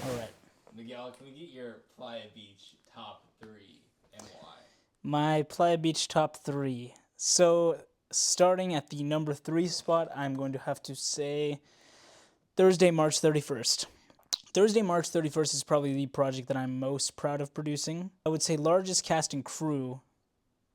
All right. Miguel, can we get your Playa Beach top three and why? My Playa Beach top three. So, starting at the number three spot, I'm going to have to say Thursday, March 31st. Thursday, March 31st is probably the project that I'm most proud of producing. I would say largest cast and crew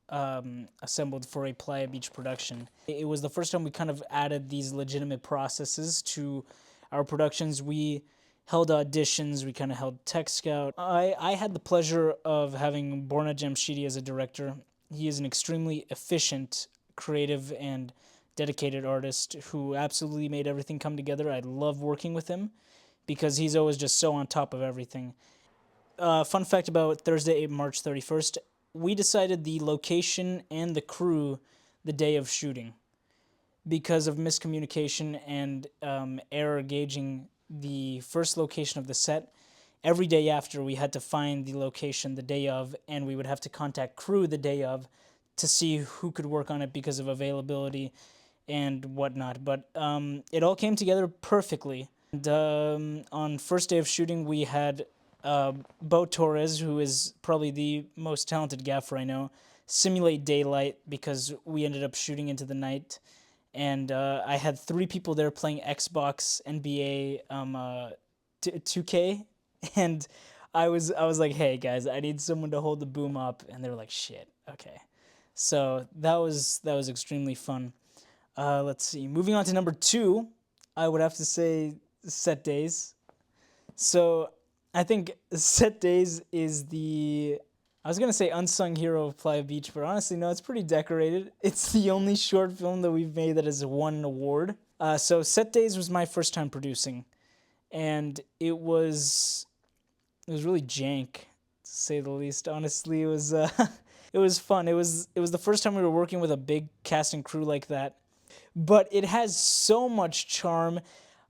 assembled for a Playa Beach production. It was the first time we kind of added these legitimate processes to our productions. We held auditions, we kind of held tech scout. I had the pleasure of having Borna Jamshidi as a director. He is an extremely efficient, creative, and dedicated artist who absolutely made everything come together. I love working with him because he's always just so on top of everything. Fun fact about Thursday, March 31st, we decided the location and the crew the day of shooting because of miscommunication and error gauging the first location of the set. Every day after, we had to find the location the day of, and we would have to contact crew the day of to see who could work on it because of availability and whatnot. But it all came together perfectly. And on first day of shooting, we had Bo Torres, who is probably the most talented gaffer I know, simulate daylight because we ended up shooting into the night. And I had three people there playing Xbox, NBA, 2K, and I was like, hey guys, I need someone to hold the boom up, and they were like, shit, okay. So that was extremely fun. Let's see. Moving on to number two, I would have to say set days. So I think set days is I was gonna say unsung hero of Playa Beach, but honestly, no, it's pretty decorated. It's the only short film that we've made that has won an award. So set days was my first time producing, and it was really jank, to say the least. Honestly, it was it was fun. It was the first time we were working with a big cast and crew like that, but it has so much charm.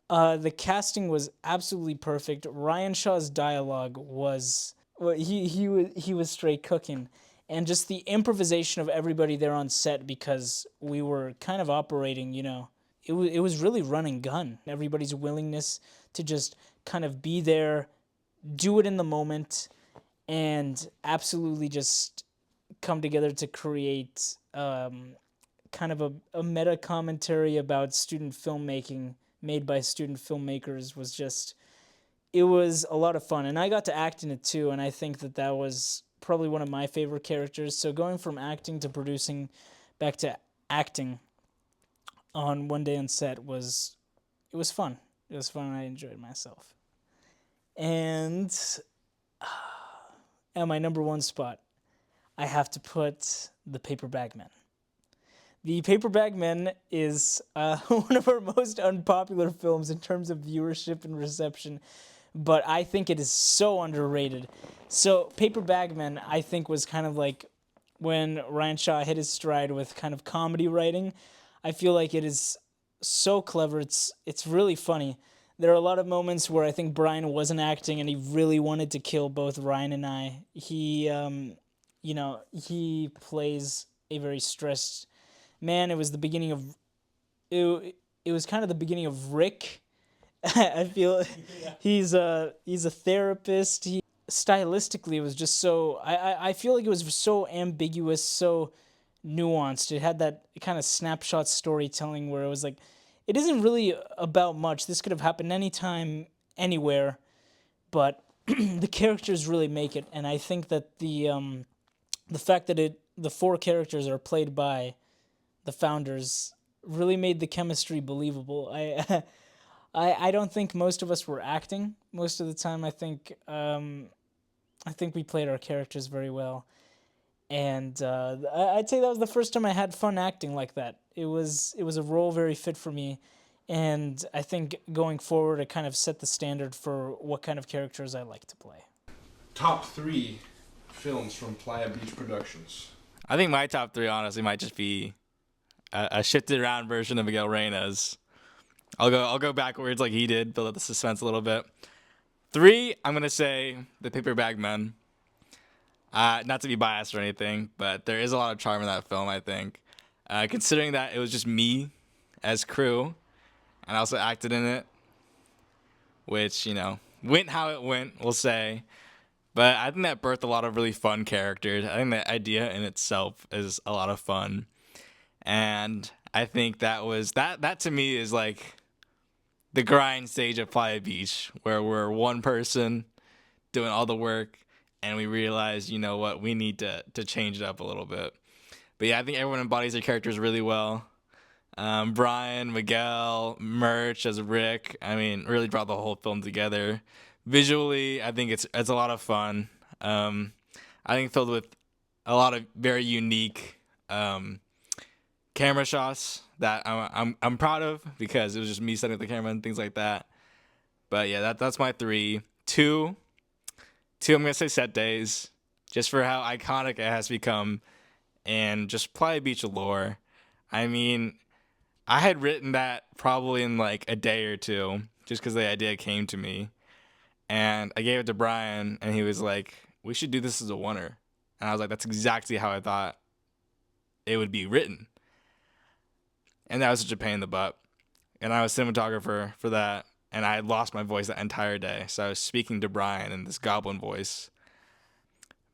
The casting was absolutely perfect. Ryan Shaw's dialogue was well, he was straight cooking, and just the improvisation of everybody there on set because we were kind of operating, it was really run and gun. Everybody's willingness to just kind of be there, do it in the moment, and absolutely just come together to create kind of a meta commentary about student filmmaking made by student filmmakers it was a lot of fun, and I got to act in it too, and I think that was probably one of my favorite characters. So going from acting to producing back to acting on one day on set was fun. It was fun and I enjoyed myself. And at my number one spot, I have to put The Paper Bag Men. The Paper Bag Men is one of our most unpopular films in terms of viewership and reception, but I think it is so underrated. So, Paper Bag Men, I think, was kind of like when Ryan Shaw hit his stride with kind of comedy writing. I feel like it is so clever. It's really funny. There are a lot of moments where I think Bryan wasn't acting and he really wanted to kill both Ryan and I. He plays a very stressed man. It was the beginning of it was kind of the beginning of Rick. I feel he's a therapist. He stylistically it was just so I feel like it was so ambiguous, so nuanced. It had that kind of snapshot storytelling where it was like it isn't really about much. This could have happened anytime, anywhere, but the characters really make it, and I think that the fact that the four characters are played by the founders really made the chemistry believable. I don't think most of us were acting most of the time. I think we played our characters very well, and I'd say that was the first time I had fun acting like that. It was a role very fit for me, and I think going forward it kind of set the standard for what kind of characters I like to play. Top three films from Playa Beach Productions. I think my top three honestly might just be a shifted around version of Miguel Reyna's. I'll go backwards like he did, build up the suspense a little bit. Three, I'm gonna say The Paper Bag Men. Not to be biased or anything, but there is a lot of charm in that film, I think. Considering that it was just me as crew, and I also acted in it, which, went how it went, we'll say. But I think that birthed a lot of really fun characters. I think the idea in itself is a lot of fun. And I think that to me is like the grind stage of Playa Beach, where we're one person doing all the work and we realize, you know what, we need to change it up a little bit. But yeah, I think everyone embodies their characters really well. Bryan, Miguel, Mirch as Rick, I mean, really brought the whole film together. Visually, I think it's a lot of fun. I think filled with a lot of very unique camera shots that I'm proud of, because it was just me setting up the camera and things like that. But yeah, that's my 3. 2, I'm gonna say Set Days, just for how iconic it has become, and just Playa Beach lore. I mean, I had written that probably in like a day or two, just because the idea came to me, and I gave it to Bryan, and he was like, "We should do this as a oneer," and I was like, "That's exactly how I thought it would be written." And that was such a pain in the butt. And I was cinematographer for that, and I had lost my voice that entire day. So I was speaking to Bryan in this goblin voice.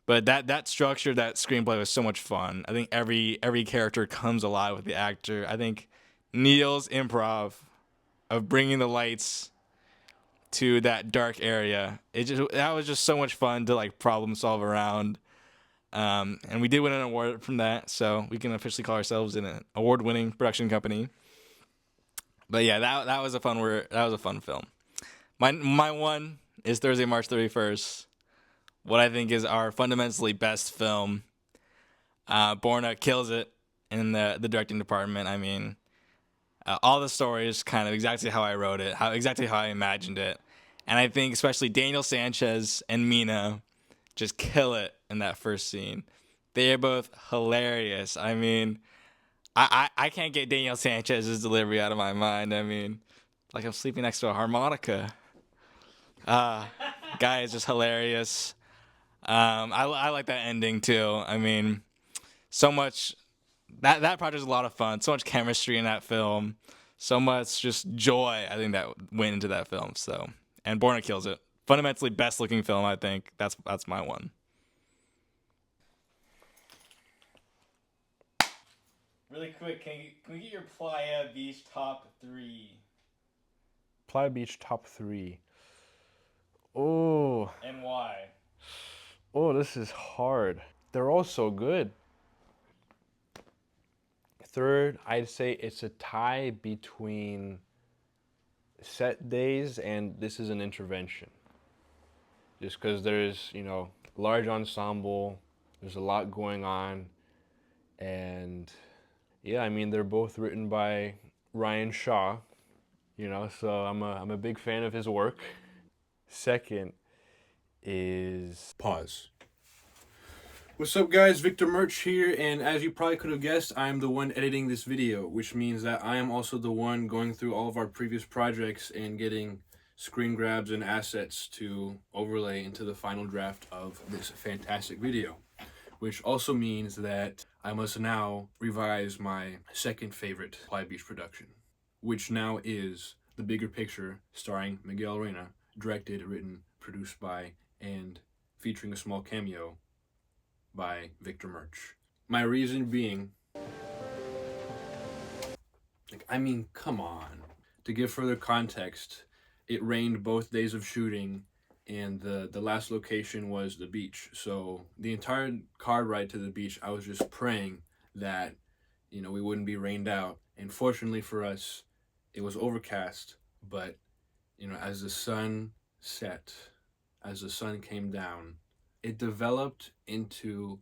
But that structure, that screenplay was so much fun. I think every character comes alive with the actor. I think Neil's improv of bringing the lights to that dark area, that was just so much fun to like problem solve around. And we did win an award from that, so we can officially call ourselves an award-winning production company. But yeah, that was a fun film. My 1 is Thursday, March 31st. What I think is our fundamentally best film. Borna kills it in the directing department. I mean, all the stories kind of exactly how I wrote it, exactly how I imagined it. And I think especially Daniel Sanchez and Mina just kill it in that first scene. They are both hilarious. I mean, I can't get Daniel Sanchez's delivery out of my mind. I mean, like I'm sleeping next to a harmonica. Guy is just hilarious. I like that ending too. I mean, so much that project is a lot of fun. So much chemistry in that film. So much just joy, I think, that went into that film. So, and Borna kills it. Fundamentally best looking film, I think. That's my 1. Really quick, can we get your Playa Beach top 3? Playa Beach top 3. Oh, And why? this is hard. They're all so good. 3rd, I'd say it's a tie between Set Days and This Is an Intervention. Just because there's, large ensemble, there's a lot going on, and yeah, I mean, they're both written by Ryan Shaw, so I'm a big fan of his work. 2nd is pause. What's up, guys? Victor Mirch here, and as you probably could have guessed, I am the one editing this video, which means that I am also the one going through all of our previous projects and getting screen grabs and assets to overlay into the final draft of this fantastic video, which also means that I must now revise my 2nd favorite Playa Beach production, which now is The Bigger Picture, starring Miguel Reyna, directed, written, produced by, and featuring a small cameo by Victor Mirch. My reason being, come on. To give further context, it rained both days of shooting, and the last location was the beach. So the entire car ride to the beach, I was just praying that, we wouldn't be rained out. And fortunately for us, it was overcast, but, as the sun set, as the sun came down, it developed into,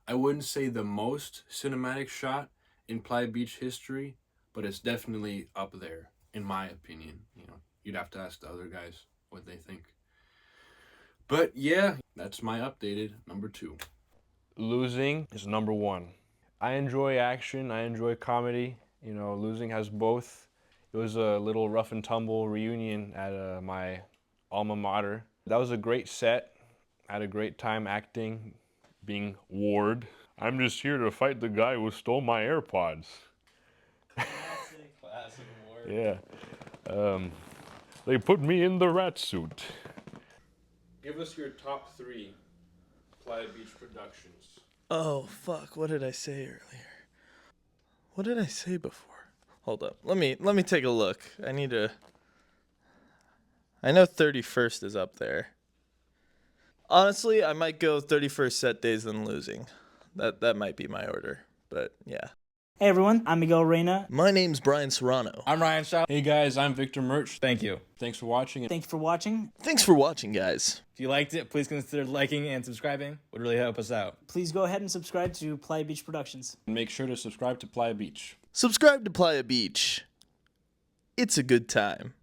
I wouldn't say the most cinematic shot in Playa Beach history, but it's definitely up there, in my opinion. You'd have to ask the other guys what they think. But yeah, that's my updated number 2. Losing is number 1. I enjoy action, I enjoy comedy. Losing has both. It was a little rough and tumble reunion at my alma mater. That was a great set. I had a great time acting, being Ward. I'm just here to fight the guy who stole my AirPods. Classic Ward. Yeah. They put me in the rat suit. Give us your top 3 Playa Beach productions. Oh, fuck. What did I say earlier? What did I say before? Hold up. Let me take a look. I know 31st is up there. Honestly, I might go 31st set days then losing. That might be my order. But yeah. Hey everyone, I'm Miguel Reyna. My name's Bryan Serrano. I'm Ryan Shaw. Hey guys, I'm Victor Mirch. Thank you. Thanks for watching. Thank you for watching. Thanks for watching, guys. If you liked it, please consider liking and subscribing. Would really help us out. Please go ahead and subscribe to Playa Beach Productions. Make sure to subscribe to Playa Beach. Subscribe to Playa Beach. It's a good time.